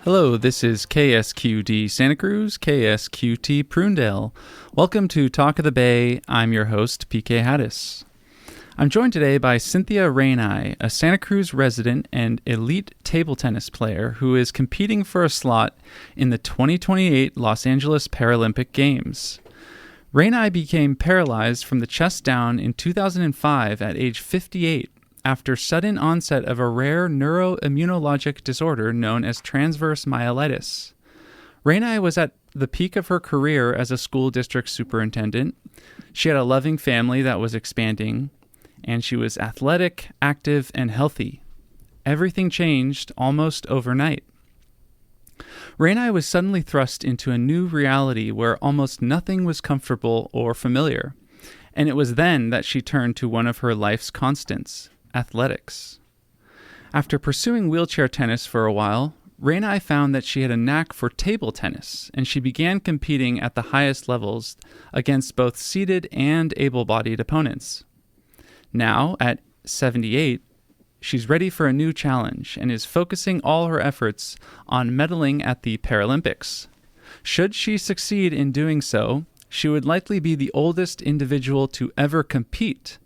Hello, this is KSQD Santa Cruz, KSQT Prunedale. Welcome to Talk of the Bay. I'm your host, PK Haddis. I'm joined today by Cynthia Ranii, a Santa Cruz resident and elite table tennis player who is competing for a slot in the 2028 Los Angeles Paralympic Games. Ranii became paralyzed from the chest down in 2005 at age 58 after sudden onset of a rare neuro-immunologic disorder known as transverse myelitis. Ranii was at the peak of her career as a school district superintendent. She had a loving family that was expanding, and she was athletic, active, and healthy. Everything changed almost overnight. Ranii was suddenly thrust into a new reality where almost nothing was comfortable or familiar, and it was then that she turned to one of her life's constants, athletics. After pursuing wheelchair tennis for a while, Ranii found that she had a knack for table tennis, and she began competing at the highest levels against both seated and able-bodied opponents. Now, at 78, she's ready for a new challenge and is focusing all her efforts on medaling at the Paralympics. Should she succeed in doing so, she would likely be the oldest individual to ever compete,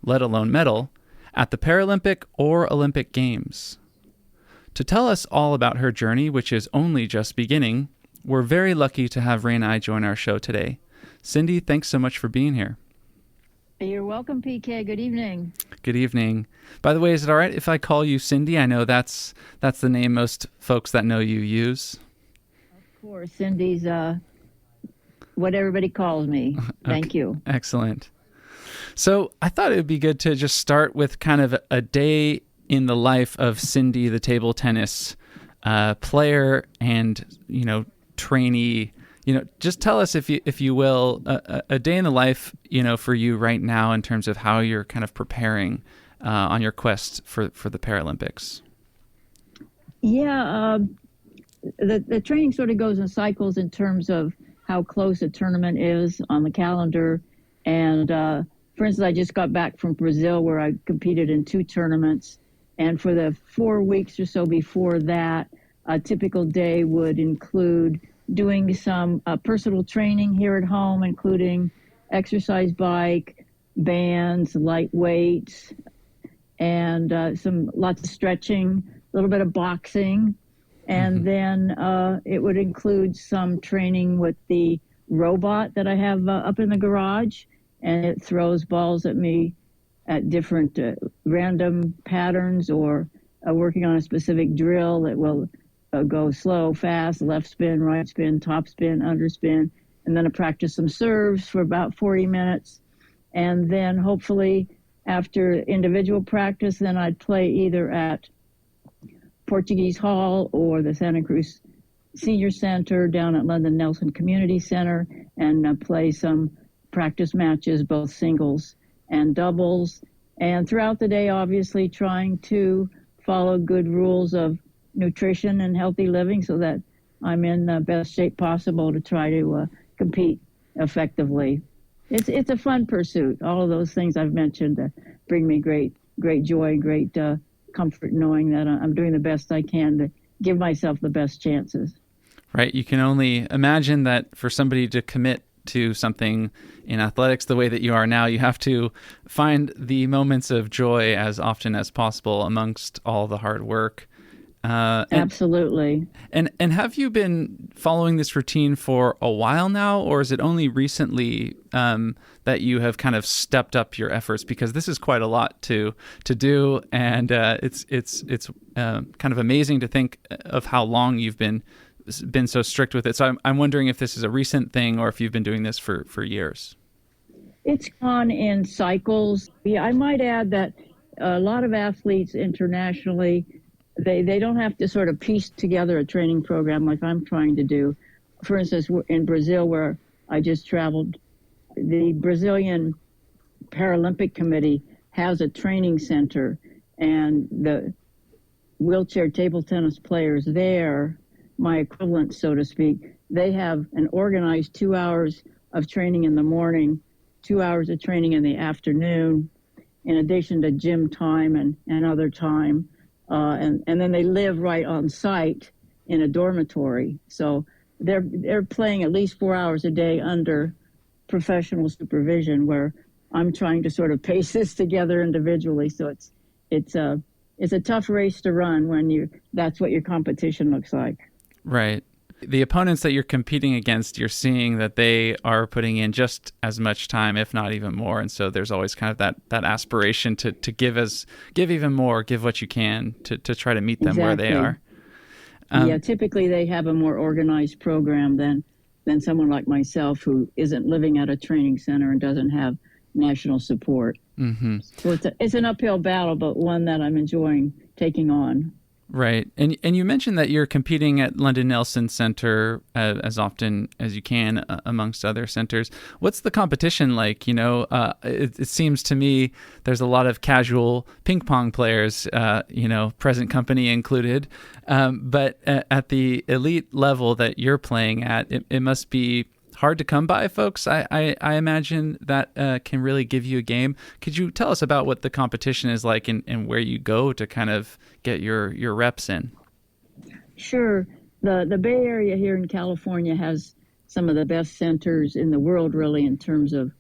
let alone medal, at the Paralympic or Olympic Games. To tell us all about her journey, which is only just beginning, we're very lucky to have Ranii join our show today. Cindy, thanks so much for being here. You're welcome, PK. Good evening. Good evening. By the way, is it all right if I call you Cindy? I know that's the name most folks that know you use. Of course, Cindy's what everybody calls me. Thank you. Excellent. So I thought it would be good to just start with kind of a day in the life of Cindy, the table tennis player and, trainee. Just tell us, if you will, a day in the life, for you right now in terms of how you're kind of preparing on your quest for the Paralympics. Yeah, the training sort of goes in cycles in terms of how close a tournament is on the calendar. And for instance, I just got back from Brazil where I competed in 2 tournaments. And for the 4 weeks or so before that, a typical day would include doing some personal training here at home, including exercise bike, bands, light weights, and lots of stretching, a little bit of boxing. And then it would include some training with the robot that I have up in the garage, and it throws balls at me at different random patterns, or working on a specific drill that will go slow, fast, left spin, right spin, top spin, underspin, and then I practice some serves for about 40 minutes. And then hopefully after individual practice, then I'd play either at Portuguese Hall or the Santa Cruz Senior Center down at London Nelson Community Center, and play some practice matches, both singles and doubles. And throughout the day, obviously trying to follow good rules of nutrition and healthy living so that I'm in the best shape possible to try to compete effectively. It's a fun pursuit. All of those things I've mentioned bring me great joy, great comfort knowing that I'm doing the best I can to give myself the best chances. Right. You can only imagine that for somebody to commit to something in athletics the way that you are now, you have to find the moments of joy as often as possible amongst all the hard work. Absolutely. And have you been following this routine for a while now, or is it only recently that you have kind of stepped up your efforts? Because this is quite a lot to do, and it's kind of amazing to think of how long you've been so strict with it. So I'm wondering if this is a recent thing or if you've been doing this for years. It's gone in cycles. Yeah, I might add that a lot of athletes internationally, they don't have to sort of piece together a training program like I'm trying to do. For instance, in Brazil, where I just traveled, the Brazilian Paralympic Committee has a training center, and the wheelchair table tennis players there, my equivalent, so to speak, they have an organized 2 hours of training in the morning, 2 hours of training in the afternoon, in addition to gym time and other time. And then they live right on site in a dormitory. So they're playing at least 4 hours a day under professional supervision, where I'm trying to sort of pace this together individually. So it's a tough race to run when that's what your competition looks like. Right. The opponents that you're competing against, you're seeing that they are putting in just as much time, if not even more. And so there's always kind of that aspiration to give even more, give what you can to try to meet them where they are. Yeah, typically they have a more organized program than someone like myself who isn't living at a training center and doesn't have national support. Mm-hmm. So it's an uphill battle, but one that I'm enjoying taking on. Right. And you mentioned that you're competing at London Nelson Center as often as you can amongst other centers. What's the competition like? It seems to me there's a lot of casual ping pong players, present company included. But at the elite level that you're playing at, it must be hard to come by folks. I imagine that can really give you a game. Could you tell us about what the competition is like and where you go to kind of get your reps in? Sure. The Bay Area here in California has some of the best centers in the world, really, in terms of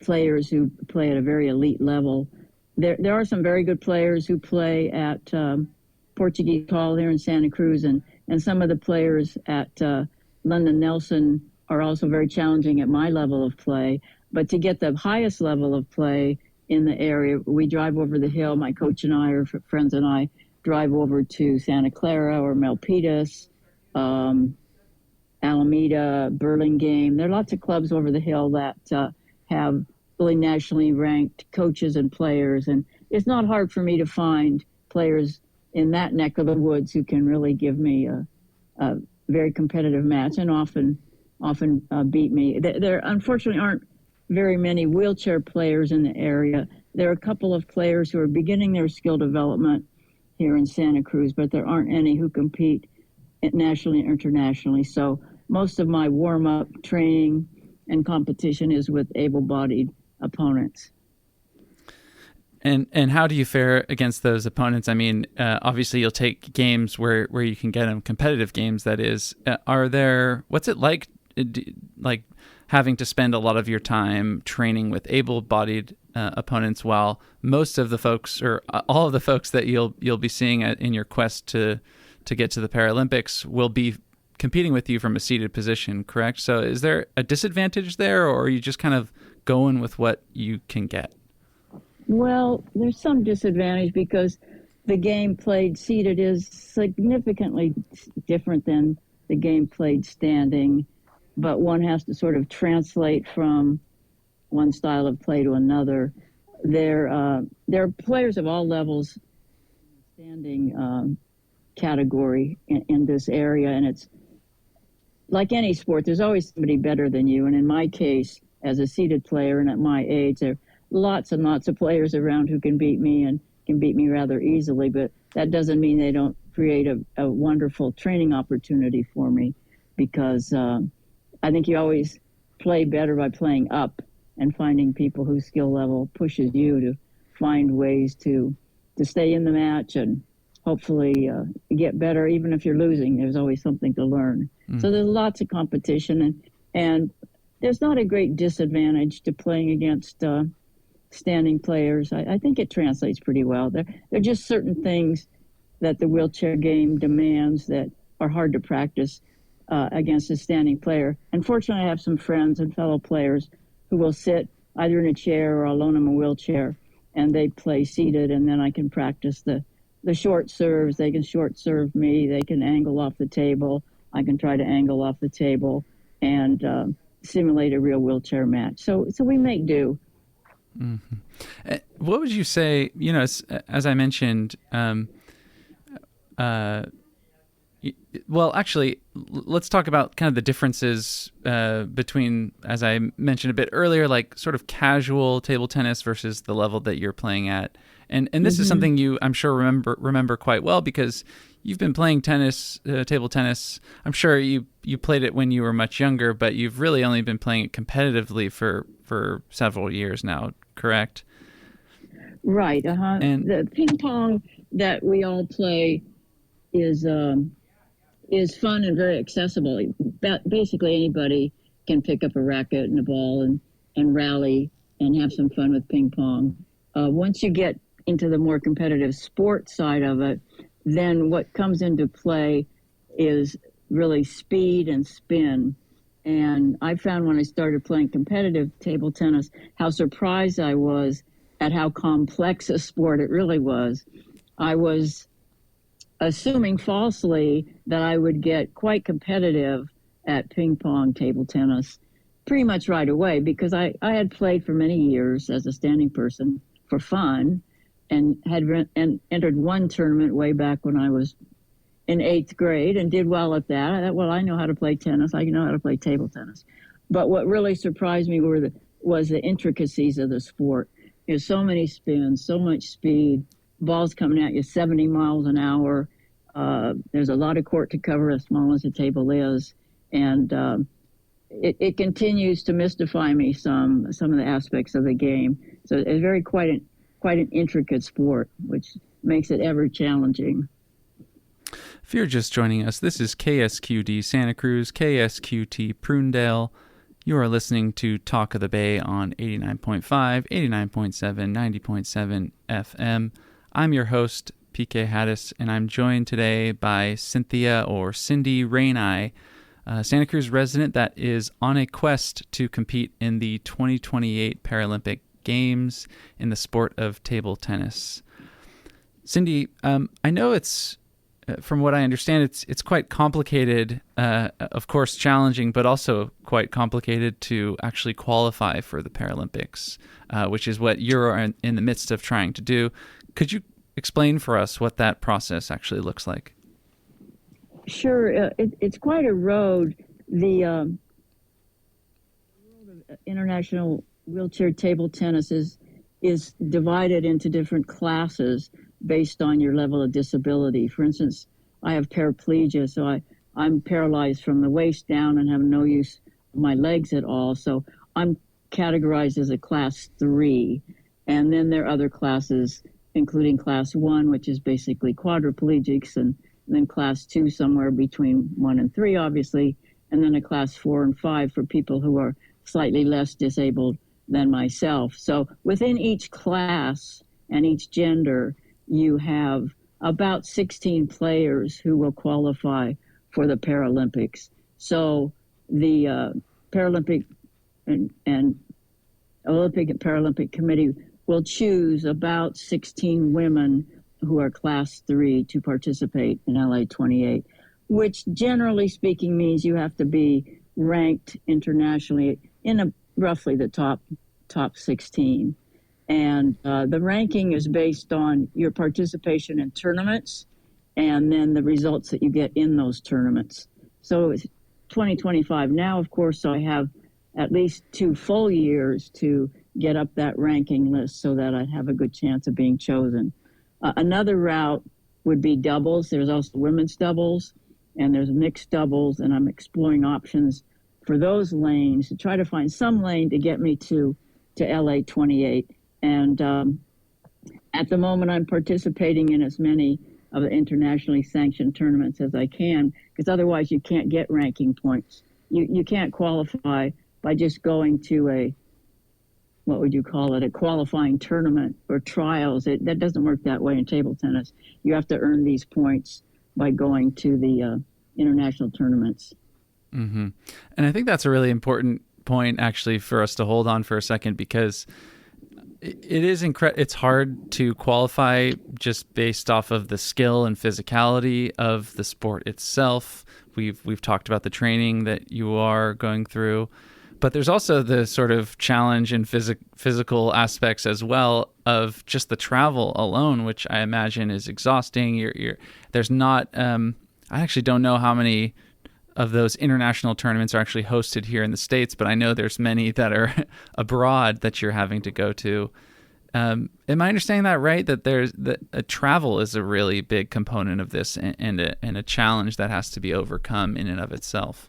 players who play at a very elite level. There are some very good players who play at Portuguese Hall here in Santa Cruz, and some of the players at London Nelson are also very challenging at my level of play. But to get the highest level of play in the area, we drive over the hill. My coach and I, or friends and I, drive over to Santa Clara or Milpitas, Alameda, Burlingame. There are lots of clubs over the hill that have really nationally ranked coaches and players. And it's not hard for me to find players in that neck of the woods who can really give me a very competitive match and often beat me. There unfortunately aren't very many wheelchair players in the area. There are a couple of players who are beginning their skill development here in Santa Cruz, but there aren't any who compete nationally and internationally. So most of my warm-up training and competition is with able-bodied opponents. And how do you fare against those opponents? I mean, obviously you'll take games where you can get them, competitive games, that is. What's it like having to spend a lot of your time training with able-bodied opponents, while most of the folks, or all of the folks that you'll be seeing in your quest to get to the Paralympics, will be competing with you from a seated position, correct? So is there a disadvantage there, or are you just kind of going with what you can get? Well, there's some disadvantage because the game played seated is significantly different than the game played standing, but one has to sort of translate from one style of play to another. There are players of all levels standing category in this area, and it's like any sport. There's always somebody better than you, and in my case, as a seated player and at my age, there are lots and lots of players around who can beat me and can beat me rather easily, but that doesn't mean they don't create a wonderful training opportunity for me, because I think you always play better by playing up and finding people whose skill level pushes you to find ways to stay in the match and hopefully get better. Even if you're losing, there's always something to learn. So there's lots of competition, and there's not a great disadvantage to playing against standing players. I think it translates pretty well. There are just certain things that the wheelchair game demands that are hard to practice against a standing player. Unfortunately, I have some friends and fellow players who will sit either in a chair or alone in a wheelchair, and they play seated, and then I can practice the short serves. They can short serve me. They can angle off the table. I can try to angle off the table and simulate a real wheelchair match. So we make do. Mm-hmm. What would you say, as I mentioned, well, actually, let's talk about kind of the differences between, as I mentioned a bit earlier, like sort of casual table tennis versus the level that you're playing at. And this is something you, I'm sure, remember quite well, because you've been playing tennis, table tennis. I'm sure you played it when you were much younger, but you've really only been playing it competitively for several years now, correct? Right. And the ping pong that we all play is is fun and very accessible. Basically, anybody can pick up a racket and a ball and rally and have some fun with ping pong. Once you get into the more competitive sport side of it, then what comes into play is really speed and spin. And I found when I started playing competitive table tennis how surprised I was at how complex a sport it really was. I was assuming falsely that I would get quite competitive at ping pong table tennis pretty much right away, because I had played for many years as a standing person for fun and had entered one tournament way back when I was in 8th grade and did well at that. I thought, well, I know how to play tennis. I know how to play table tennis. But what really surprised me was the intricacies of the sport. There's so many spins, so much speed, balls coming at you 70 miles an hour. There's a lot of court to cover, as small as the table is. And it continues to mystify me some of the aspects of the game. So it's quite an intricate sport, which makes it ever challenging. If you're just joining us, this is KSQD Santa Cruz, KSQT Prunedale. You are listening to Talk of the Bay on 89.5, 89.7, 90.7 FM. I'm your host, PK Haddis, and I'm joined today by Cynthia or Cindy Ranii, a Santa Cruz resident that is on a quest to compete in the 2028 Paralympic Games in the sport of table tennis. Cindy, I know it's, from what I understand, it's quite complicated, of course challenging, but also quite complicated to actually qualify for the Paralympics, which is what you're in the midst of trying to do. Could you explain for us what that process actually looks like? Sure. It's quite a road. The world of international wheelchair table tennis is divided into different classes based on your level of disability. For instance, I have paraplegia, so I'm paralyzed from the waist down and have no use of my legs at all. So I'm categorized as a class 3. And then there are other classes, including class 1, which is basically quadriplegics, and then class 2 somewhere between 1 and 3, obviously, and then a class 4 and 5 for people who are slightly less disabled than myself. So within each class and each gender, you have about 16 players who will qualify for the Paralympics. So the Paralympic and Olympic and Paralympic Committee will choose about 16 women who are class 3 to participate in LA 28, which generally speaking means you have to be ranked internationally in roughly the top 16. And the ranking is based on your participation in tournaments and then the results that you get in those tournaments. So it's 2025 now, of course, so I have at least 2 full years to get up that ranking list so that I'd have a good chance of being chosen. Another route would be doubles. There's also women's doubles and there's mixed doubles, and I'm exploring options for those lanes to try to find some lane to get me to LA 28. And at the moment, I'm participating in as many of the internationally sanctioned tournaments as I can, because otherwise you can't get ranking points. You can't qualify by just going to what would you call it, a qualifying tournament or trials. That doesn't work that way in table tennis. You have to earn these points by going to the international tournaments. Mm-hmm. And I think that's a really important point, actually, for us to hold on for a second, because it is it's hard to qualify just based off of the skill and physicality of the sport itself. We've talked about the training that you are going through, but there's also the sort of challenge and physical aspects as well of just the travel alone, which I imagine is exhausting. There's not. I actually don't know how many of those international tournaments are actually hosted here in the States, but I know there's many that are abroad that you're having to go to. Am I understanding that right? That travel is a really big component of this and a challenge that has to be overcome in and of itself.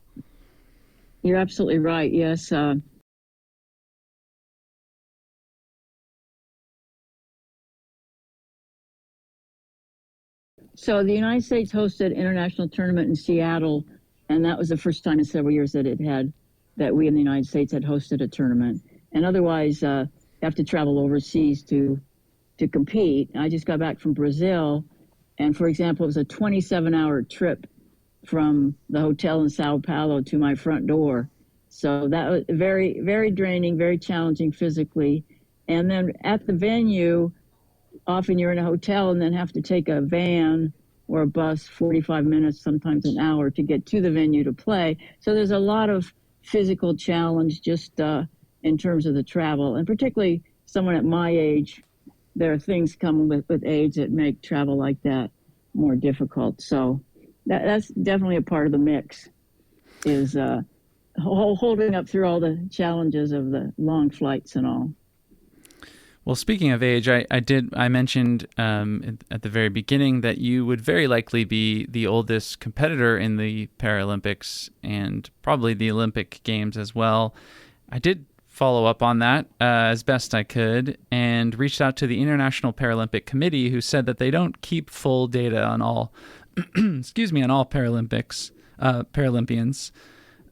You're absolutely right. Yes. So the United States hosted an international tournament in Seattle, and that was the first time in several years that we in the United States had hosted a tournament. And otherwise, you have to travel overseas to compete. I just got back from Brazil, and for example, it was a 27-hour trip from the hotel in Sao Paulo to my front door. So that was very, very draining, very challenging physically. And then at the venue, often you're in a hotel and then have to take a van or a bus 45 minutes, sometimes an hour to get to the venue to play. So there's a lot of physical challenge just in terms of the travel. And particularly someone at my age, there are things coming with age that make travel like that more difficult. So that's definitely a part of the mix, is holding up through all the challenges of the long flights and all. Well, speaking of age, I mentioned at the very beginning that you would very likely be the oldest competitor in the Paralympics and probably the Olympic Games as well. I did follow up on that as best I could and reached out to the International Paralympic Committee, who said that they don't keep full data on all, on all Paralympians,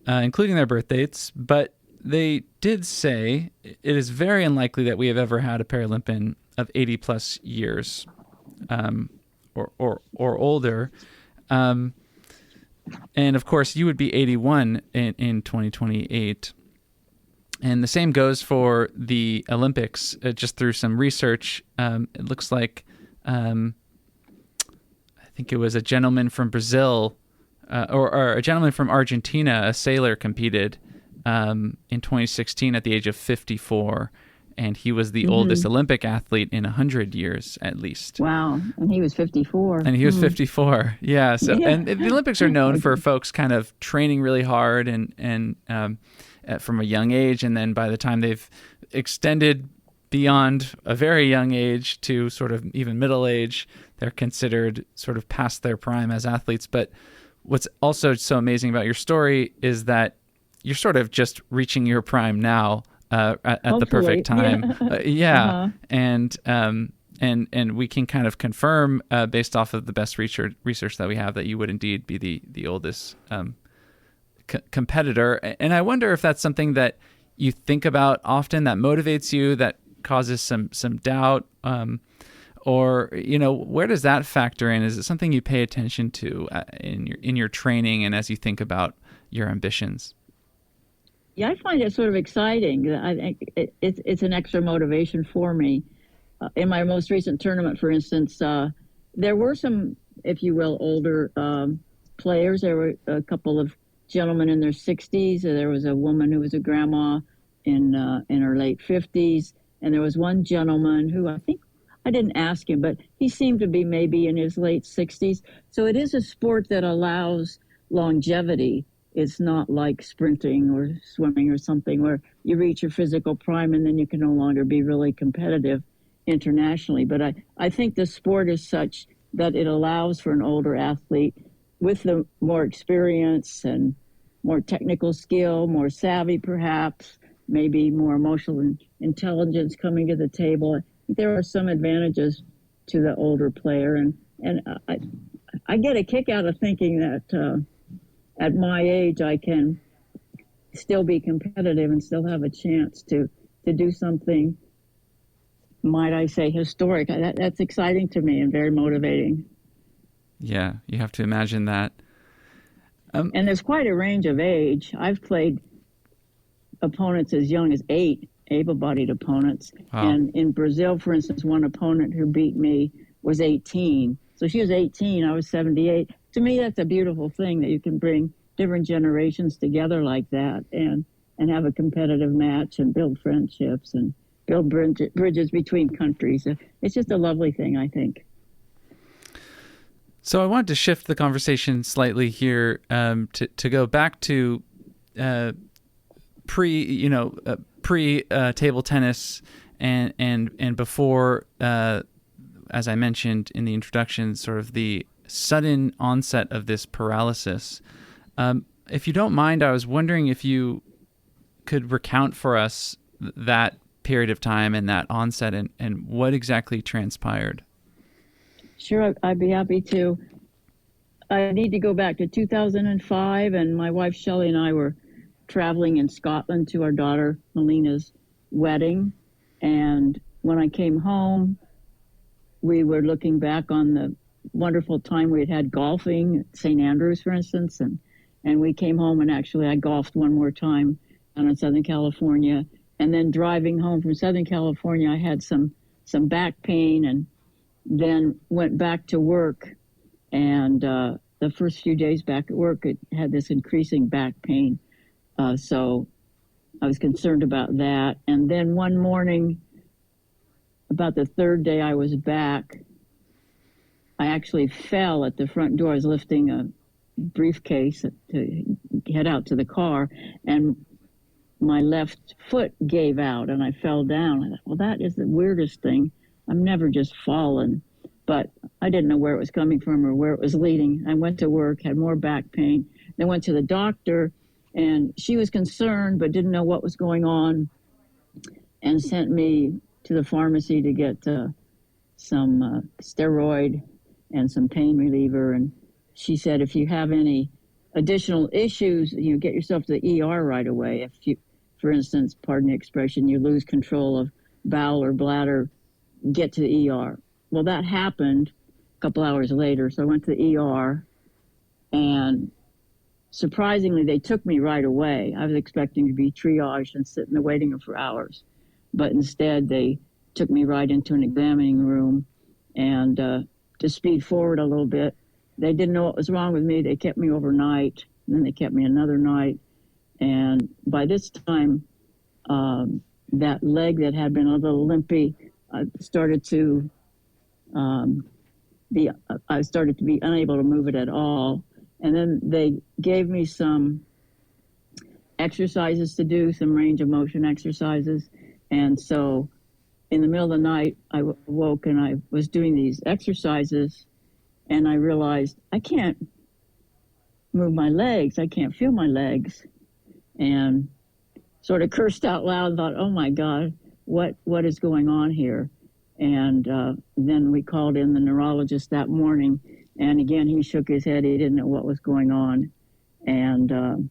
including their birth dates, but they did say it is very unlikely that we have ever had a Paralympian of 80 plus years or older. And of course, you would be 81 in 2028. And the same goes for the Olympics. Just through some research, it looks like I think it was a gentleman from Brazil or a gentleman from Argentina, a sailor, competed in 2016 at the age of 54, and he was the oldest Olympic athlete in 100 years at least. Wow, and he was 54. And he was 54, yeah. So, and the Olympics are known for folks kind of training really hard and from a young age, and then by the time they've extended beyond a very young age to sort of even middle age, they're considered sort of past their prime as athletes. But what's also so amazing about your story is that you're sort of just reaching your prime now at the perfect time. Yeah. And we can kind of confirm based off of the best research that we have that you would indeed be the oldest competitor. And I wonder if that's something that you think about often, that motivates you, that causes some doubt, or where does that factor in? Is it something you pay attention to in your training and as you think about your ambitions? Yeah, I find it sort of exciting. I think it's an extra motivation for me. In my most recent tournament, for instance, there were some, if you will, older players. There were a couple of gentlemen in their 60s. There was a woman who was a grandma in her late 50s. And there was one gentleman who I think, I didn't ask him, but he seemed to be maybe in his late 60s. So it is a sport that allows longevity. It's not like sprinting or swimming or something where you reach your physical prime and then you can no longer be really competitive internationally. But I think the sport is such that it allows for an older athlete with the more experience and more technical skill, more savvy perhaps, maybe more emotional intelligence coming to the table. I think there are some advantages to the older player. And I get a kick out of thinking that at my age, I can still be competitive and still have a chance to do something, might I say, historic. That's exciting to me and very motivating. Yeah, you have to imagine that. And there's quite a range of age. I've played opponents as young as 8, able-bodied opponents. Wow. And in Brazil, for instance, one opponent who beat me was 18. So she was 18, I was 78. To me, that's a beautiful thing that you can bring different generations together like that and have a competitive match and build friendships and build bridges between countries. It's just a lovely thing, I think. So I wanted to shift the conversation slightly here to go back to pre table tennis and before, as I mentioned in the introduction, sort of the sudden onset of this paralysis. If you don't mind, I was wondering if you could recount for us that period of time and that onset and what exactly transpired. Sure, I'd be happy to. I need to go back to 2005, and my wife Shelley and I were traveling in Scotland to our daughter Melina's wedding. And when I came home, we were looking back on the wonderful time we had golfing at St. Andrews, for instance, and we came home, and actually I golfed one more time down in Southern California. And then driving home from Southern California, I had some back pain, and then went back to work. And the first few days back at work, it had this increasing back pain. So I was concerned about that. And then one morning, about the third day I was back, I actually fell at the front door. I was lifting a briefcase to head out to the car, and my left foot gave out, and I fell down. I thought, well, that is the weirdest thing. I've never just fallen, but I didn't know where it was coming from or where it was leading. I went to work, had more back pain, then went to the doctor, and she was concerned but didn't know what was going on, and sent me to the pharmacy to get some steroid and some pain reliever. And she said, if you have any additional issues, get yourself to the ER right away. If you, for instance, pardon the expression, you lose control of bowel or bladder, get to the ER. Well, that happened a couple hours later, so I went to the ER, and surprisingly, they took me right away. I was expecting to be triaged and sit in the waiting room for hours, but instead they took me right into an examining room. And to speed forward a little bit, they didn't know what was wrong with me. They kept me overnight, and then they kept me another night. And by this time, that leg that had been a little limpy started to be unable to move it at all. And then they gave me some exercises to do, some range of motion exercises. And so in the middle of the night, I woke and I was doing these exercises, and I realized I can't move my legs. I can't feel my legs. And sort of cursed out loud, thought, oh my God, what is going on here? And then we called in the neurologist that morning, and again, he shook his head. He didn't know what was going on. And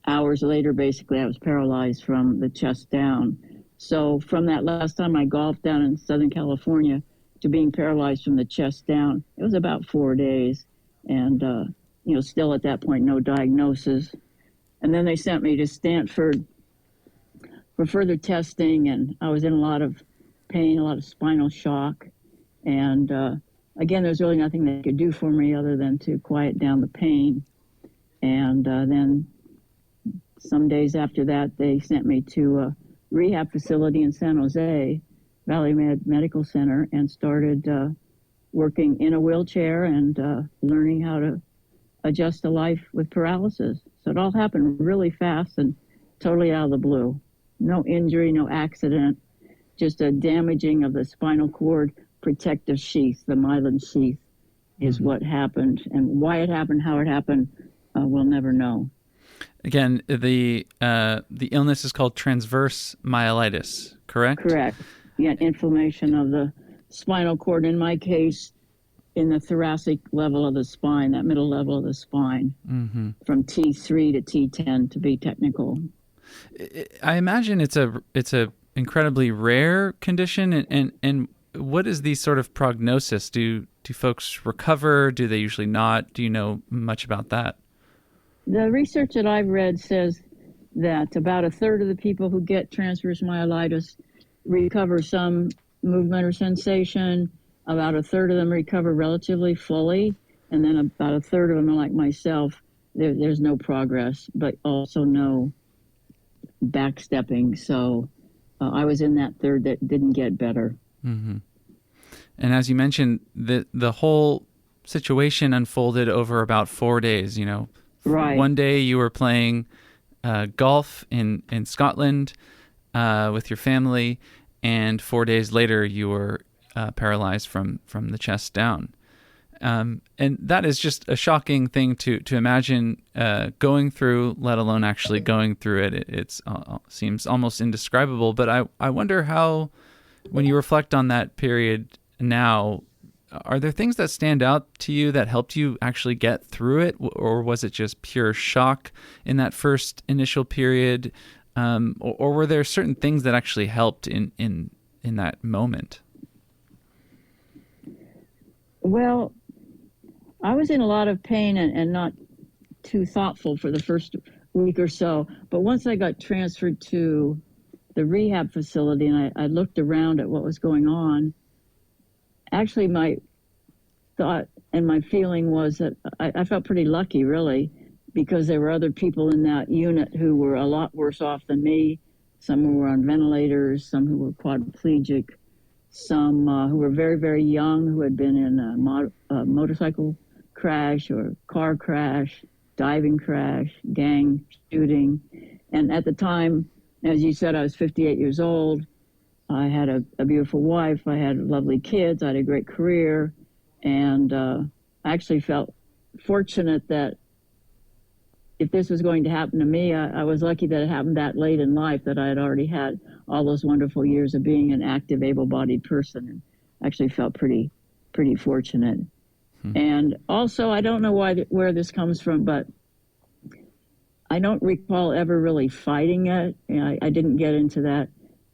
hours later, basically, I was paralyzed from the chest down. So from that last time I golfed down in Southern California to being paralyzed from the chest down, it was about 4 days. And, still at that point, no diagnosis. And then they sent me to Stanford for further testing, and I was in a lot of pain, a lot of spinal shock. And again, there's really nothing they could do for me other than to quiet down the pain. And then some days after that, they sent me to a rehab facility in San Jose, Valley Medical Center, and started working in a wheelchair and learning how to adjust to life with paralysis. So it all happened really fast and totally out of the blue. No injury, no accident, just a damaging of the spinal cord protective sheath, the myelin sheath, is what happened. And why it happened, how it happened, we'll never know. Again, the illness is called transverse myelitis, correct? Correct. Yeah, inflammation of the spinal cord, in my case, in the thoracic level of the spine, that middle level of the spine, from T3 to T10 to be technical. I imagine it's a incredibly rare condition, and what is the sort of prognosis? Do folks recover? Do they usually not? Do you know much about that? The research that I've read says that about a third of the people who get transverse myelitis recover some movement or sensation. About a third of them recover relatively fully, and then about a third of them are like myself. There's no progress, but also no backstepping. So I was in that third that didn't get better. Mm-hmm. And as you mentioned, the whole situation unfolded over about 4 days. Right. One day you were playing golf in Scotland with your family, and 4 days later you were paralyzed from the chest down. And that is just a shocking thing to imagine going through, let alone actually going through it. It seems almost indescribable. But I wonder how, when you reflect on that period, now, are there things that stand out to you that helped you actually get through it, or was it just pure shock in that first initial period, or were there certain things that actually helped in that moment? Well, I was in a lot of pain and not too thoughtful for the first week or so, but once I got transferred to the rehab facility and I looked around at what was going on, actually my thought and my feeling was that I felt pretty lucky, really, because there were other people in that unit who were a lot worse off than me. Some who were on ventilators, some who were quadriplegic, some who were very, very young, who had been in a motorcycle crash or car crash, diving crash, gang shooting. And at the time, as you said, I was 58 years old. I had a beautiful wife. I had lovely kids. I had a great career. And I actually felt fortunate that if this was going to happen to me, I was lucky that it happened that late in life, that I had already had all those wonderful years of being an active, able-bodied person, and actually felt pretty fortunate. And also, I don't know where this comes from, but I don't recall ever really fighting it. I didn't get into that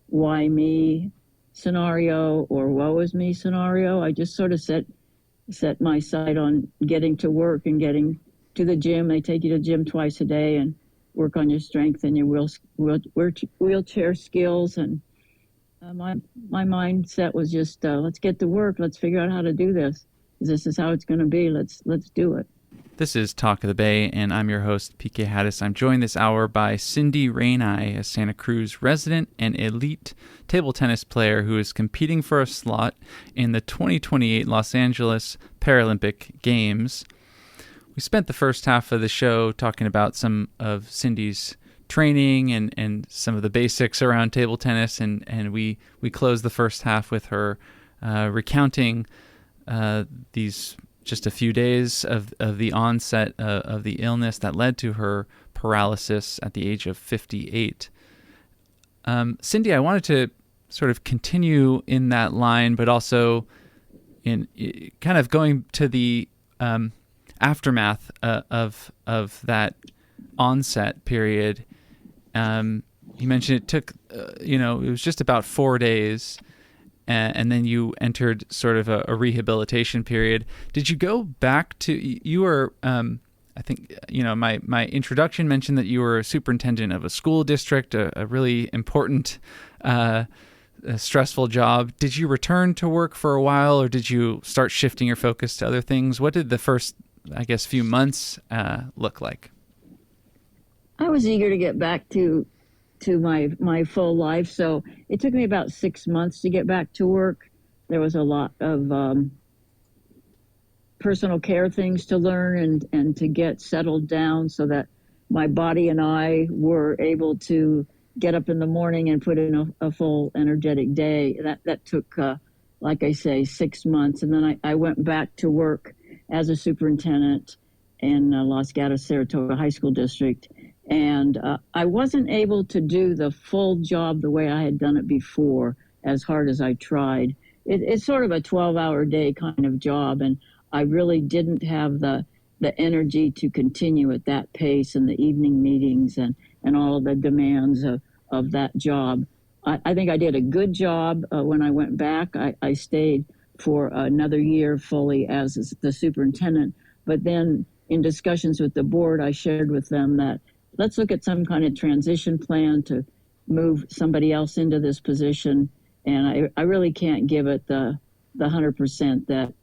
why me scenario or woe is me scenario. I just sort of set my sight on getting to work and getting to the gym. They take you to the gym twice a day and work on your strength and your wheelchair skills. And my mindset was just, let's get to work. Let's figure out how to do this. This is how it's going to be. Let's do it. This is Talk of the Bay, and I'm your host, PK Haddis. I'm joined this hour by Cynthia Ranii, a Santa Cruz resident and elite table tennis player who is competing for a slot in the 2028 Los Angeles Paralympic Games. We spent the first half of the show talking about some of Cindy's training and some of the basics around table tennis, and we closed the first half with her recounting these just a few days of the onset of the illness that led to her paralysis at the age of 58. Cindy, I wanted to sort of continue in that line, but also in kind of going to the aftermath of that onset period. You mentioned it took, it was just about 4 days. And then you entered sort of a rehabilitation period. Did you go back to, you were, I think, my introduction mentioned that you were a superintendent of a school district, a really important, stressful job. Did you return to work for a while, or did you start shifting your focus to other things? What did the first, I guess, few months look like? I was eager to get back to my full life. So it took me about 6 months to get back to work. There was a lot of personal care things to learn and to get settled down so that my body and I were able to get up in the morning and put in a full energetic day. That took, like I say, 6 months. And then I went back to work as a superintendent in Los Gatos, Saratoga High School District. And I wasn't able to do the full job the way I had done it before, as hard as I tried. It's sort of a 12-hour day kind of job, and I really didn't have the energy to continue at that pace and the evening meetings and all of the demands of that job. I think I did a good job when I went back. I stayed for another year fully as the superintendent, but then in discussions with the board, I shared with them that let's look at some kind of transition plan to move somebody else into this position. And I really can't give it the 100%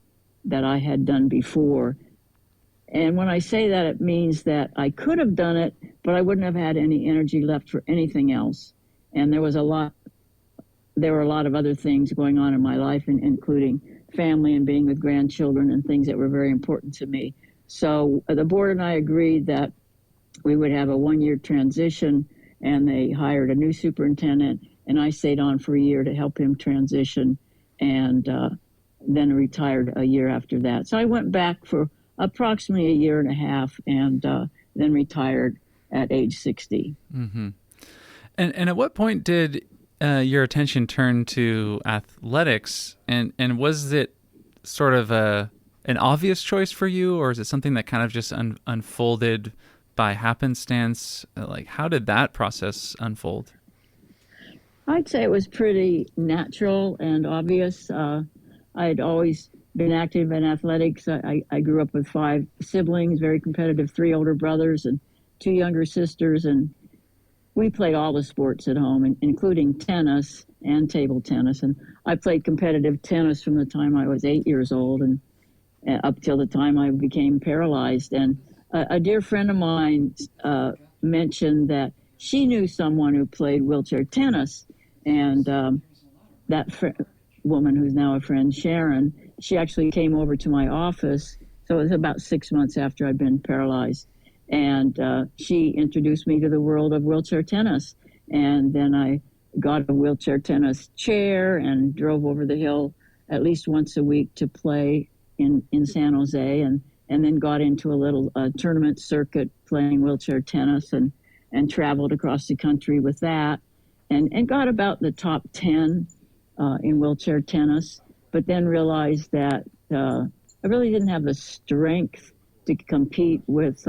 that I had done before. And when I say that, it means that I could have done it, but I wouldn't have had any energy left for anything else. And there were a lot of other things going on in my life, including family and being with grandchildren and things that were very important to me. So the board and I agreed that we would have a 1-year transition, and they hired a new superintendent, and I stayed on for a year to help him transition, and then retired a year after that. So I went back for approximately a year and a half, and then retired at age 60. Mm-hmm. And at what point did your attention turned to athletics, and was it sort of an obvious choice for you, or is it something that kind of just unfolded by happenstance? Like, how did that process unfold? I'd say it was pretty natural and obvious. I had always been active in athletics. I grew up with 5 siblings, very competitive, 3 older brothers and 2 younger sisters, and we played all the sports at home, including tennis and table tennis. And I played competitive tennis from the time I was 8 years old and up till the time I became paralyzed. And a dear friend of mine mentioned that she knew someone who played wheelchair tennis, and woman who's now a friend, Sharon, she actually came over to my office. So it was about 6 months after I'd been paralyzed. And she introduced me to the world of wheelchair tennis. And then I got a wheelchair tennis chair and drove over the hill at least once a week to play in San Jose, and then got into a little tournament circuit playing wheelchair tennis, and traveled across the country with that, and got about the top 10 in wheelchair tennis, but then realized that I really didn't have the strength to compete with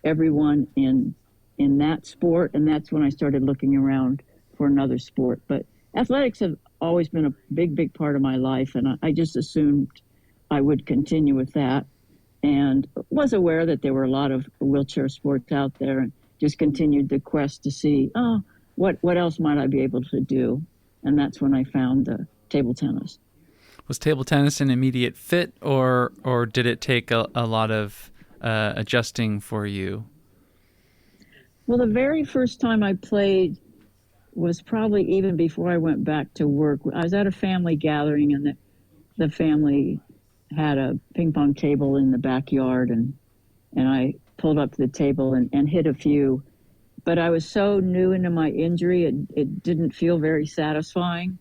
everyone in that sport, and that's when I started looking around for another sport. But athletics have always been a big part of my life, and I just assumed I would continue with that, and was aware that there were a lot of wheelchair sports out there, and just continued the quest to see, what else might I be able to do? And that's when I found table tennis. Was table tennis an immediate fit, or did it take a lot of adjusting for you? Well, the very first time I played was probably even before I went back to work. I was at a family gathering, and the family had a ping pong table in the backyard, and I pulled up to the table and hit a few. But I was so new into my injury, it didn't feel very satisfying,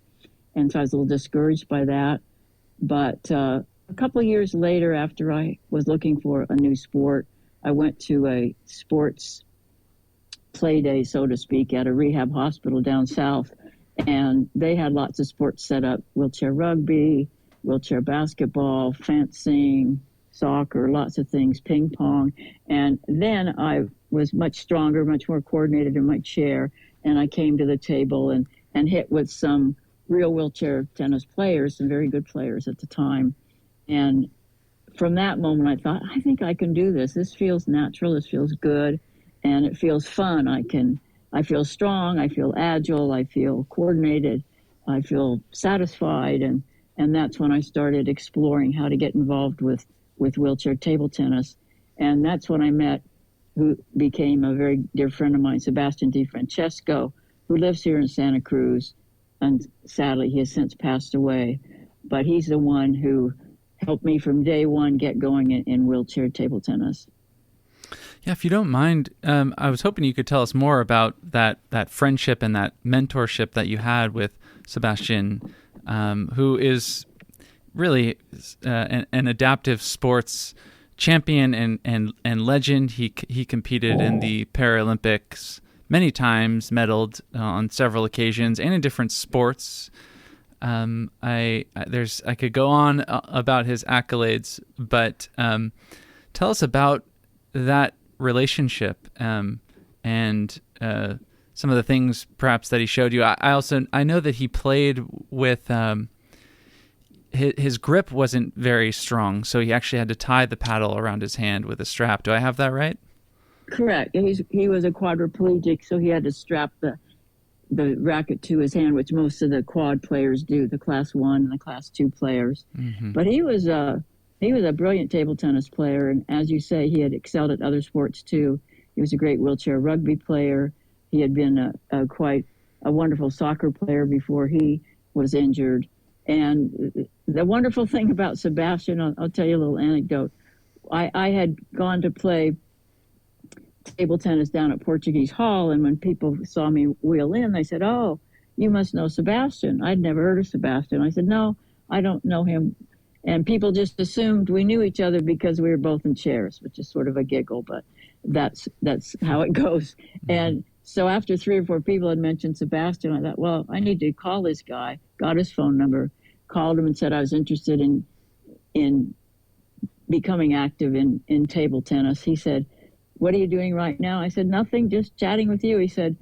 and so I was a little discouraged by that. But a couple of years later, after I was looking for a new sport, I went to a sports play day, so to speak, at a rehab hospital down south, and they had lots of sports set up: wheelchair rugby, wheelchair basketball, fencing, soccer, lots of things, ping pong. And then I was much stronger, much more coordinated in my chair, and I came to the table and hit with some real wheelchair tennis players, some very good players at the time. And from that moment, I thought, I think I can do this. This feels natural, this feels good, and it feels fun. I feel strong, I feel agile, I feel coordinated, I feel satisfied, and that's when I started exploring how to get involved with wheelchair table tennis. And that's when I met who became a very dear friend of mine, Sebastian DiFrancesco, who lives here in Santa Cruz. And sadly, he has since passed away. But he's the one who helped me from day one get going in wheelchair table tennis. Yeah, if you don't mind, I was hoping you could tell us more about that friendship and that mentorship that you had with Sebastian, who is really an adaptive sports champion and legend. He competed in the Paralympics many times, medaled on several occasions and in different sports. I could go on about his accolades, but tell us about that relationship and some of the things perhaps that he showed you. I know that he played with his grip wasn't very strong, so he actually had to tie the paddle around his hand with a strap. Do I have that right? Correct. He was a quadriplegic, so he had to strap the racket to his hand, which most of the quad players do, the class 1 and the class 2 players. Mm-hmm. But he was a brilliant table tennis player, and as you say, he had excelled at other sports too. He was a great wheelchair rugby player. He had been quite a wonderful soccer player before he was injured. And the wonderful thing about Sebastian, I'll tell you a little anecdote. I had gone to play table tennis down at Portuguese Hall, and when people saw me wheel in, they said, "Oh, you must know Sebastian." I'd never heard of Sebastian. I said, "No, I don't know him." And people just assumed we knew each other because we were both in chairs, which is sort of a giggle, but that's how it goes. And So after 3 or 4 people had mentioned Sebastian, I thought, well, I need to call this guy. Got his phone number, called him and said I was interested in becoming active in table tennis. He said, what are you doing right now? I said, nothing, just chatting with you. He said,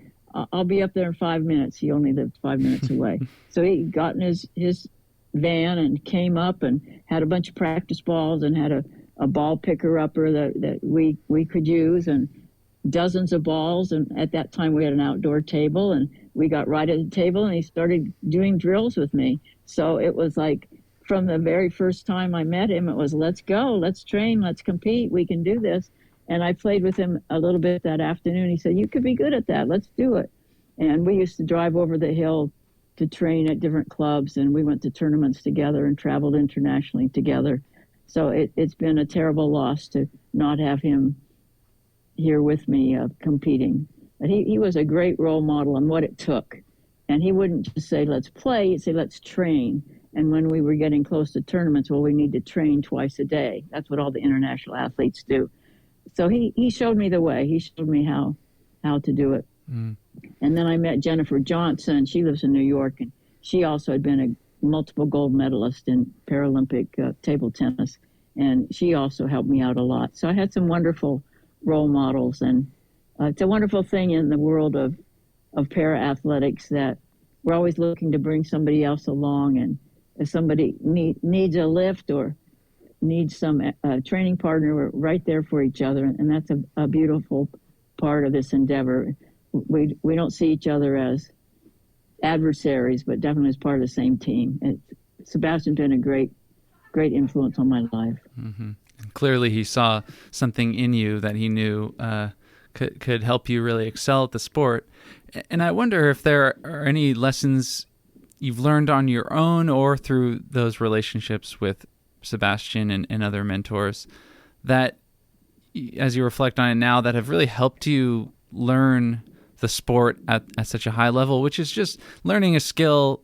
I'll be up there in 5 minutes. He only lived 5 minutes away. So he got in his van and came up and had a bunch of practice balls and had a ball picker upper that we could use, and dozens of balls. And at that time we had an outdoor table, and we got right at the table, and he started doing drills with me. So it was like, from the very first time I met him, it was, let's go, let's train, let's compete, we can do this. And I played with him a little bit that afternoon. He said, you could be good at that, let's do it. And we used to drive over the hill to train at different clubs, and we went to tournaments together and traveled internationally together. So it's been a terrible loss to not have him here with me competing. But he was a great role model on what it took. And he wouldn't just say, let's play, he'd say, let's train. And when we were getting close to tournaments, well, we need to train twice a day. That's what all the international athletes do. So he showed me the way. He showed me how to do it. Mm. And then I met Jennifer Johnson. She lives in New York, and she also had been a multiple gold medalist in Paralympic table tennis. And she also helped me out a lot. So I had some wonderful role models. And it's a wonderful thing in the world of para-athletics that we're always looking to bring somebody else along. And if somebody needs a lift or needs some training partner, we're right there for each other. And that's a beautiful part of this endeavor. We don't see each other as adversaries, but definitely as part of the same team. Sebastian's been a great influence on my life. Mm-hmm. And clearly he saw something in you that he knew could help you really excel at the sport. And I wonder if there are any lessons you've learned on your own or through those relationships with Sebastian and other mentors that, as you reflect on it now, that have really helped you learn the sport at such a high level, which is just learning a skill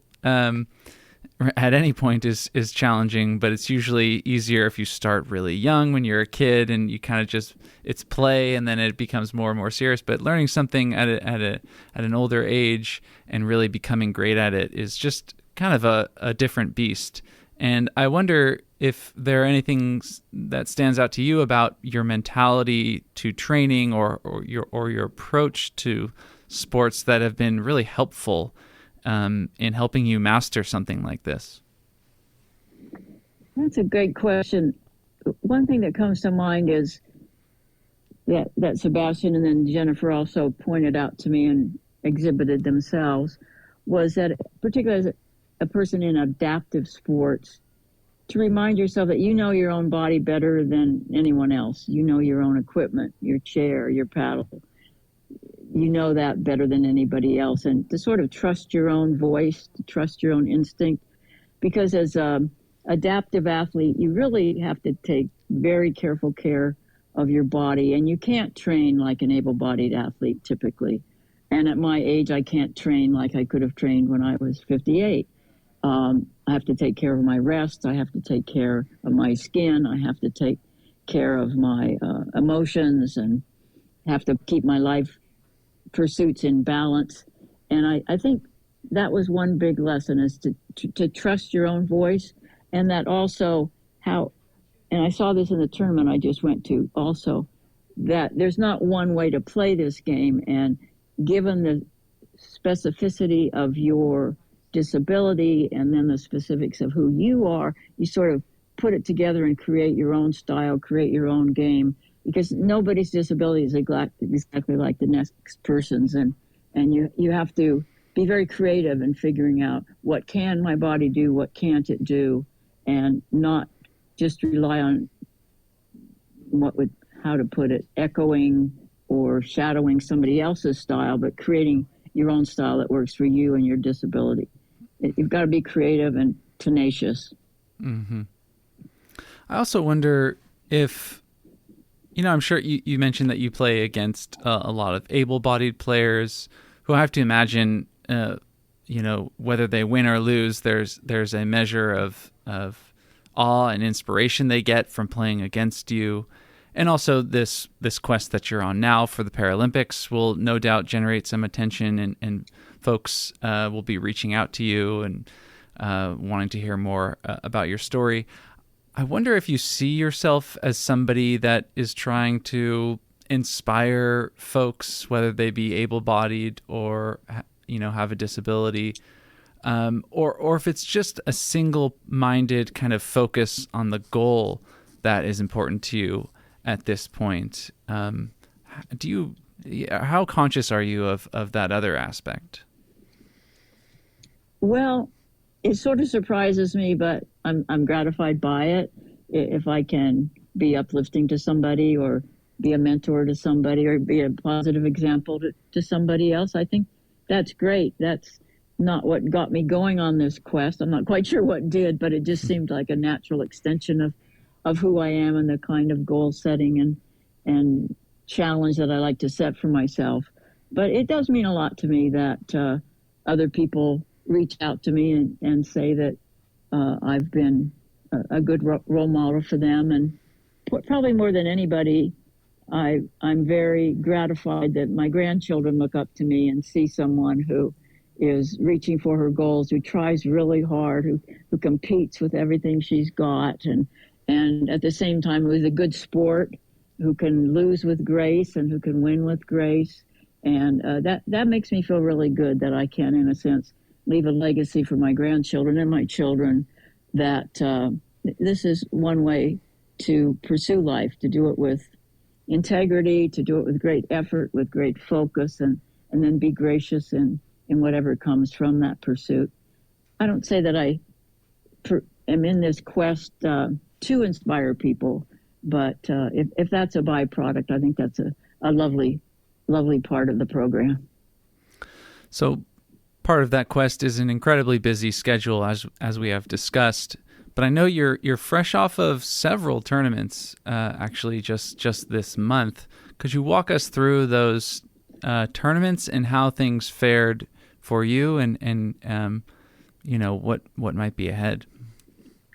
at any point is challenging, but it's usually easier if you start really young when you're a kid and you kind of just, it's play and then it becomes more and more serious. But learning something at an older age and really becoming great at it is just kind of a different beast. And I wonder if there are anything that stands out to you about your mentality to training or your approach to sports that have been really helpful in helping you master something like this. That's a great question. One thing that comes to mind is that Sebastian and then Jennifer also pointed out to me and exhibited themselves was that, particularly as a person in adaptive sports, to remind yourself that you know your own body better than anyone else. You know your own equipment, your chair, your paddle. You know that better than anybody else. And to sort of trust your own voice, to trust your own instinct. Because as an adaptive athlete, you really have to take very careful care of your body. And you can't train like an able-bodied athlete typically. And at my age, I can't train like I could have trained when I was 58. I have to take care of my rest. I have to take care of my skin. I have to take care of my emotions and have to keep my life pursuits in balance. And I think that was one big lesson, is to trust your own voice. And that also and I saw this in the tournament I just went to also, that there's not one way to play this game. And given the specificity of your disability and then the specifics of who you are, you sort of put it together and create your own style, create your own game, because nobody's disability is exactly like the next person's. And you have to be very creative in figuring out what can my body do, what can't it do, and not just rely on how to put it, echoing or shadowing somebody else's style, but creating your own style that works for you and your disability. You've got to be creative and tenacious. Mm-hmm. I also wonder if, I'm sure you mentioned that you play against a lot of able-bodied players who I have to imagine, whether they win or lose, there's a measure of awe and inspiration they get from playing against you. And also this quest that you're on now for the Paralympics will no doubt generate some attention, and folks will be reaching out to you and wanting to hear more about your story. I wonder if you see yourself as somebody that is trying to inspire folks, whether they be able-bodied or have a disability, or if it's just a single-minded kind of focus on the goal that is important to you at this point. How conscious are you of that other aspect? Well, it sort of surprises me, but I'm gratified by it. If I can be uplifting to somebody, or be a mentor to somebody, or be a positive example to somebody else, I think that's great. That's not what got me going on this quest. I'm not quite sure what did, but it just seemed like a natural extension of who I am, and the kind of goal setting and challenge that I like to set for myself. But it does mean a lot to me that other people reach out to me and say that I've been a good role model for them. And probably more than anybody, I'm very gratified that my grandchildren look up to me and see someone who is reaching for her goals, who tries really hard, who competes with everything she's got, and at the same time who's a good sport, who can lose with grace and who can win with grace. And that makes me feel really good that I can, in a sense, leave a legacy for my grandchildren and my children, that this is one way to pursue life, to do it with integrity, to do it with great effort, with great focus, and then be gracious in whatever comes from that pursuit. I don't say that I am in this quest to inspire people, but if that's a byproduct, I think that's a lovely, lovely part of the program. So part of that quest is an incredibly busy schedule, as we have discussed. But I know you're fresh off of several tournaments, actually just this month. Could you walk us through those tournaments and how things fared for you, and what might be ahead?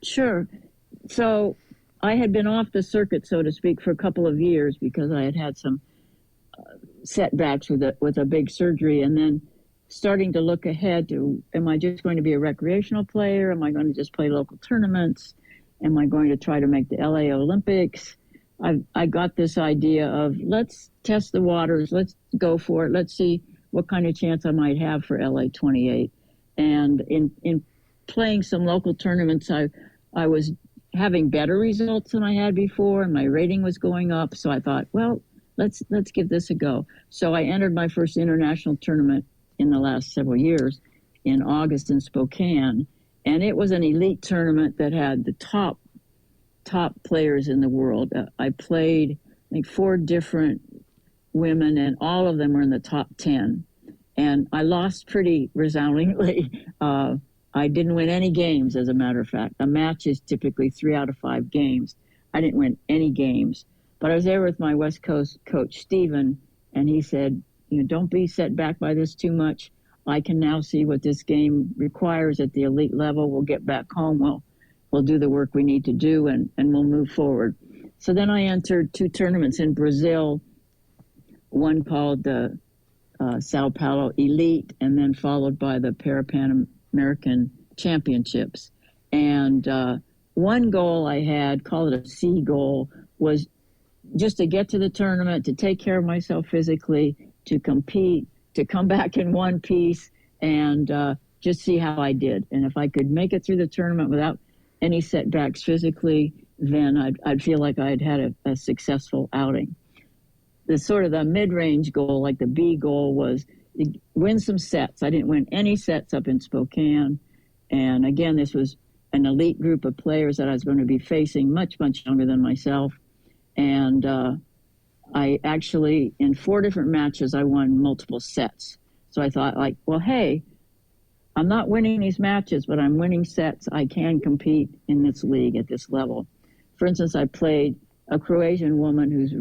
Sure. So I had been off the circuit, so to speak, for a couple of years because I had some setbacks with a big surgery, and then starting to look ahead to, am I just going to be a recreational player? Am I going to just play local tournaments? Am I going to try to make the LA Olympics? I got this idea of, let's test the waters. Let's go for it. Let's see what kind of chance I might have for LA 28. And in playing some local tournaments, I was having better results than I had before, and my rating was going up. So I thought, well, let's give this a go. So I entered my first international tournament in the last several years in August in Spokane. And it was an elite tournament that had the top players in the world. I played, I think, 4 different women, and all of them were in the top 10. And I lost pretty resoundingly. I didn't win any games, as a matter of fact. A match is typically 3 out of 5 games. I didn't win any games. But I was there with my West Coast coach, Stephen, and he said, don't be set back by this too much. I can now see what this game requires at the elite level. We'll get back home. We'll do the work we need to do, and we'll move forward. So then I entered 2 tournaments in Brazil, one called the Sao Paulo Elite, and then followed by the Pan American Championships. And one goal I had, call it a C goal, was just to get to the tournament, to take care of myself physically, to compete, to come back in one piece, and just see how I did. And if I could make it through the tournament without any setbacks physically, then I'd feel like I'd had a successful outing. The sort of the mid-range goal, like the B goal, was win some sets. I didn't win any sets up in Spokane. And again, this was an elite group of players that I was going to be facing, much, much younger than myself. And I actually, in 4 different matches, I won multiple sets. So I thought, well, hey, I'm not winning these matches, but I'm winning sets. I can compete in this league at this level. For instance, I played a Croatian woman who's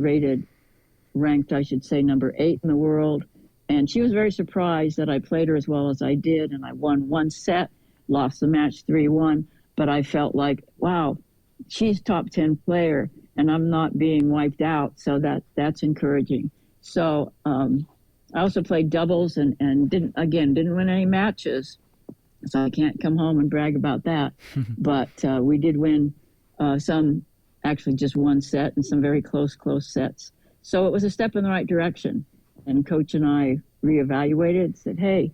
ranked, I should say, number 8 in the world. And she was very surprised that I played her as well as I did. And I won 1 set, lost the match 3-1. But I felt like, wow, she's top 10 player, and I'm not being wiped out, so that's encouraging. So I also played doubles and didn't win any matches, so I can't come home and brag about that. But we did win some, actually just one set, and some very close sets. So it was a step in the right direction. And Coach and I reevaluated, said, hey,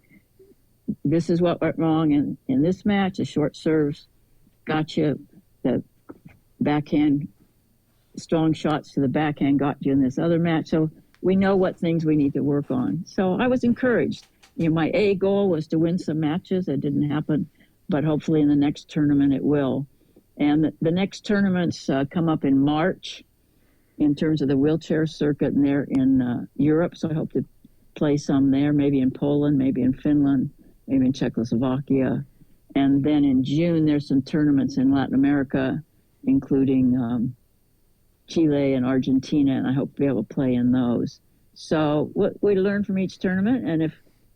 this is what went wrong in this match. The short serves got you, the backhand, strong shots to the backhand got you in this other match. So we know what things we need to work on. So I was encouraged. My A goal was to win some matches. It didn't happen, but hopefully in the next tournament it will. And the next tournaments come up in March in terms of the wheelchair circuit, and they're in Europe. So I hope to play some there, maybe in Poland, maybe in Finland, maybe in Czechoslovakia. And then in June, there's some tournaments in Latin America, including Chile and Argentina, and I hope to be able to play in those. So what we learn from each tournament, and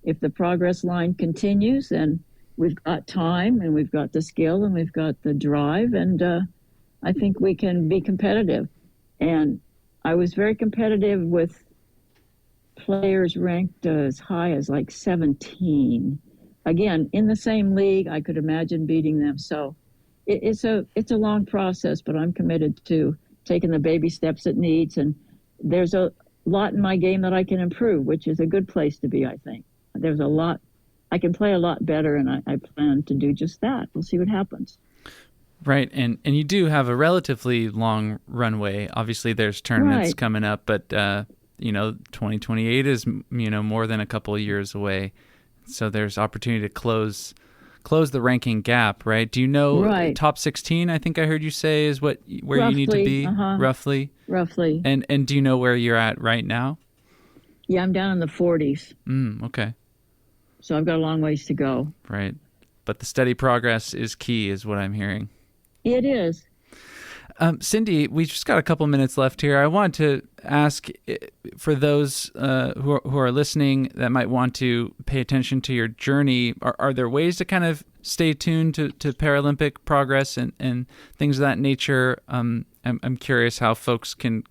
if the progress line continues, then we've got time and we've got the skill and we've got the drive, and I think we can be competitive. And I was very competitive with players ranked as high as like 17. Again, in the same league, I could imagine beating them. So it's a long process, but I'm committed to taking the baby steps it needs. And there's a lot in my game that I can improve, which is a good place to be, I think. There's a lot. I can play a lot better, and I plan to do just that. We'll see what happens. Right, and you do have a relatively long runway. Obviously, there's tournaments coming up, but 2028 is more than a couple of years away. So there's opportunity to close the ranking gap, right? Do you know top 16? I think I heard you say is where you need to be, roughly. Roughly. And do you know where you're at right now? Yeah, I'm down in the 40s. Okay. So I've got a long ways to go. Right, but the steady progress is key, is what I'm hearing. It is. Cindy, we just got a couple minutes left here. I want to ask, for those who are listening that might want to pay attention to your journey, are there ways to kind of stay tuned to Paralympic progress and things of that nature? I'm curious how folks can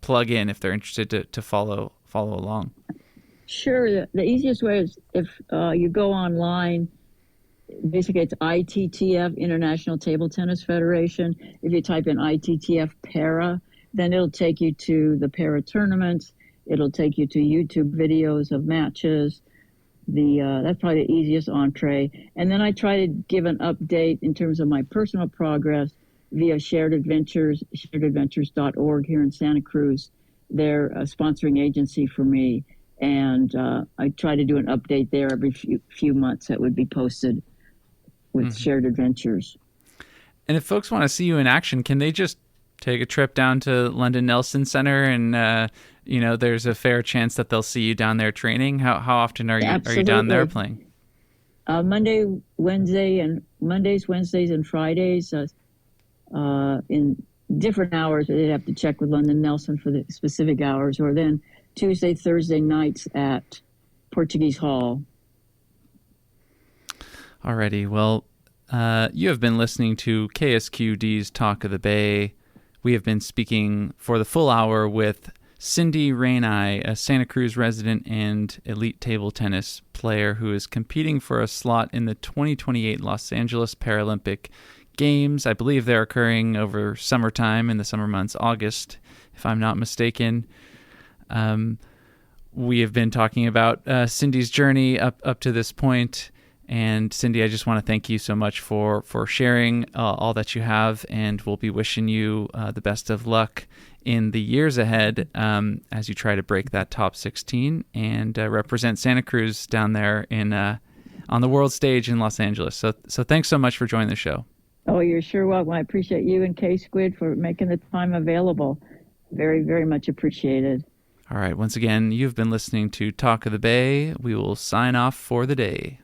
plug in if they're interested to follow along. Sure. The easiest way is if you go online. Basically, it's ITTF, International Table Tennis Federation. If you type in ITTF Para, then it'll take you to the para tournaments. It'll take you to YouTube videos of matches. That's probably the easiest entree. And then I try to give an update in terms of my personal progress via Shared Adventures, sharedadventures.org here in Santa Cruz. They're a sponsoring agency for me. And I try to do an update there every few months that would be posted with Shared Adventures. And if folks want to see you in action, can they just take a trip down to London Nelson Center and, there's a fair chance that they'll see you down there training? How often are you down there playing? Mondays, Wednesdays, and Fridays in different hours. They'd have to check with London Nelson for the specific hours, or then Tuesday, Thursday nights at Portuguese Hall. Alrighty, well, you have been listening to KSQD's Talk of the Bay. We have been speaking for the full hour with Cynthia Ranii, a Santa Cruz resident and elite table tennis player who is competing for a slot in the 2028 Los Angeles Paralympic Games. I believe they're occurring over summertime, in the summer months, August, if I'm not mistaken. We have been talking about Cindy's journey up to this point. And Cindy, I just want to thank you so much for sharing all that you have, and we'll be wishing you the best of luck in the years ahead as you try to break that top 16 and represent Santa Cruz down there on the world stage in Los Angeles. So thanks so much for joining the show. Oh, you're sure welcome. I appreciate you and K-Squid for making the time available. Very, very much appreciated. All right. Once again, you've been listening to Talk of the Bay. We will sign off for the day.